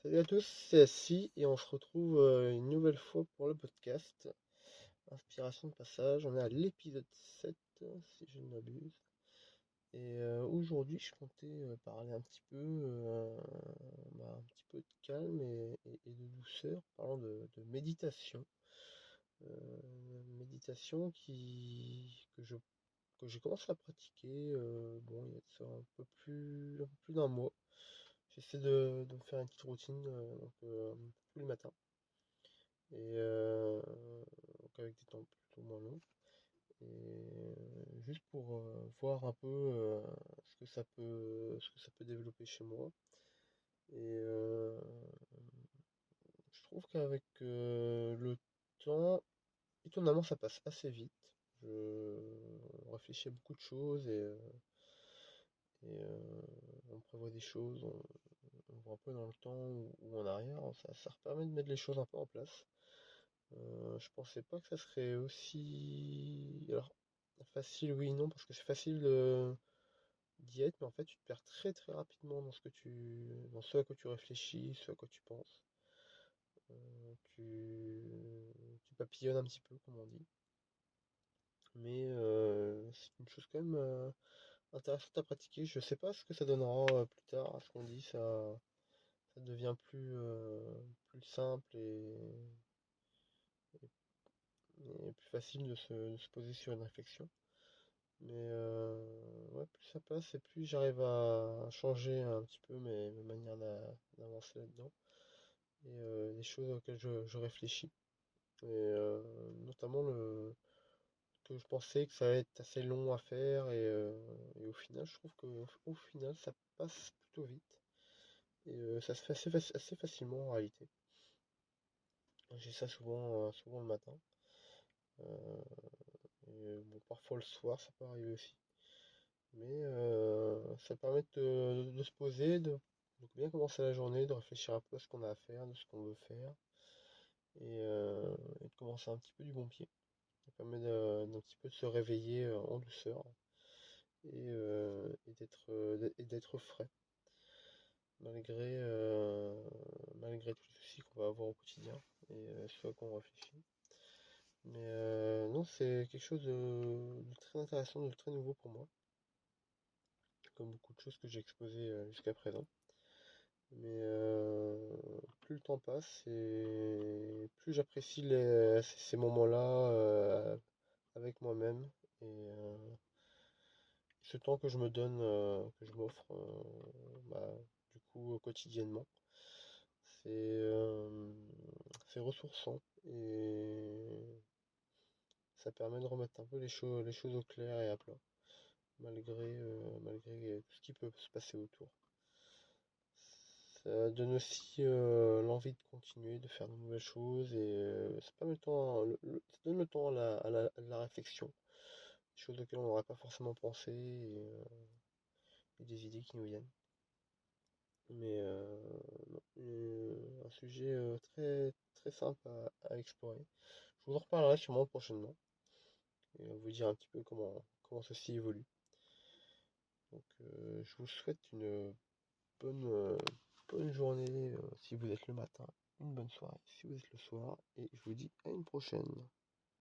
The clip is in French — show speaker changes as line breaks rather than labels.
Salut à tous, c'est Assis et on se retrouve une nouvelle fois pour le podcast Inspiration de passage. On est à l'épisode 7 si je ne m'abuse. Et aujourd'hui je comptais parler un petit peu, un petit peu de calme et de douceur, parlant de méditation. Méditation que j'ai commencé à pratiquer bon, il y a de ça un peu plus d'un mois. J'essaie de me faire une petite routine tous les matins. Et donc avec des temps plutôt moins longs. Et juste pour voir un peu ce que ça peut développer chez moi. Et je trouve qu'avec le temps, étonnamment, ça passe assez vite. On réfléchit à beaucoup de choses et on prévoit des choses, on voit un peu dans le temps ou en arrière. Ça permet de mettre les choses un peu en place. Je pensais pas que ça serait aussi... Alors, facile, oui, non, parce que c'est facile d'y être, mais en fait, tu te perds très très rapidement dans ce à quoi tu réfléchis, ce à quoi tu penses. Tu papillonnes un petit peu, comme on dit. Mais c'est une chose quand même intéressante à pratiquer. Je sais pas ce que ça donnera plus tard. À ce qu'on dit, ça devient plus simple et plus facile de se poser sur une réflexion. Mais ouais, plus ça passe et plus j'arrive à changer un petit peu mes manières d'avancer là-dedans et les choses auxquelles je réfléchis. Et notamment que je pensais que ça allait être assez long à faire et au final, je trouve au final, ça passe plutôt vite et ça se fait assez facilement en réalité. J'ai ça souvent le matin. Et bon, parfois le soir, ça peut arriver aussi. Mais ça permet de se poser, de bien commencer la journée, de réfléchir un peu à ce qu'on a à faire, de ce qu'on veut faire, et de commencer un petit peu du bon pied. Ça permet d'un petit peu de se réveiller en douceur et d'être frais, malgré, malgré tous les soucis qu'on va avoir au quotidien et ce à quoi on réfléchit. Mais non, c'est quelque chose de très intéressant, de très nouveau pour moi, comme beaucoup de choses que j'ai exposées jusqu'à présent. Mais plus le temps passe et plus j'apprécie ces moments-là avec moi-même et ce temps que je me donne, que je m'offre du coup quotidiennement. C'est c'est ressourçant et ça permet de remettre un peu les choses au clair et à plat, malgré tout ce qui peut se passer autour. Ça donne aussi l'envie de continuer, de faire de nouvelles choses et ça permet le temps, ça donne le temps à la réflexion, des choses auxquelles on n'aurait pas forcément pensé et des idées qui nous viennent. Mais non, un sujet très très simple à explorer. Je vous en reparlerai sûrement prochainement et vous dire un petit peu comment ceci évolue. Donc je vous souhaite une bonne journée si vous êtes le matin, une bonne soirée si vous êtes le soir, et je vous dis à une prochaine.